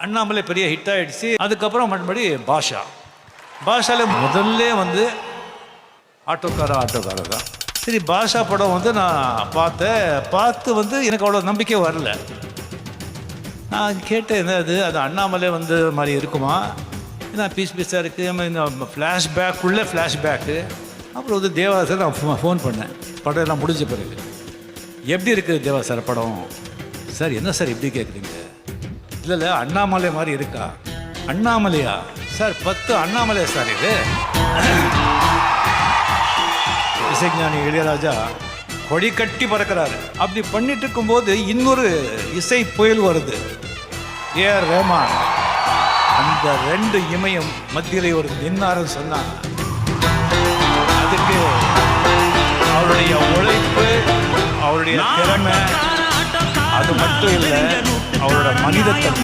அண்ணாமலை பெரிய ஹிட் ஆகிடுச்சு. அதுக்கப்புறம் மறுபடி பாஷாவில் முதல்ல வந்து ஆட்டோக்காரர் தான். சரி, பாஷா படம் வந்து நான் பார்த்து வந்து எனக்கு அவ்வளோ நம்பிக்கை வரல. நான் கேட்டேன், என்னது அது அண்ணாமலை வந்து மாதிரி இருக்குமா, ஏன்னா பீஸாக இருக்குது, இந்த ஃப்ளாஷ்பேக்கு. அப்புறம் வந்து தேவா சார் நான் ஃபோன் பண்ணேன், படம் எல்லாம் முடிஞ்ச பிறகு. எப்படி இருக்குது தேவா சார் படம்? சார் என்ன சார் எப்படி கேட்குறீங்க? இல்லை அண்ணாமலை மாதிரி இருக்கா? அண்ணாமலையா சார்? 10 அண்ணாமலையா சார் இது? இசைஞானி இளையராஜா கொடி கட்டி பறக்கிறாரு. அப்படி பண்ணிட்டு இருக்கும்போது இன்னொரு இசை புயல் வருது, ஏஆர் ரஹ்மான். அந்த 2 இமயம் மத்தியிலே ஒரு நின்னாருன்னு சொன்னாங்க. அதுக்கு அவருடைய உழைப்பு, அவருடைய திறமை, அது மட்டும் இல்லை, அவரோட மனிதத்தன்மை.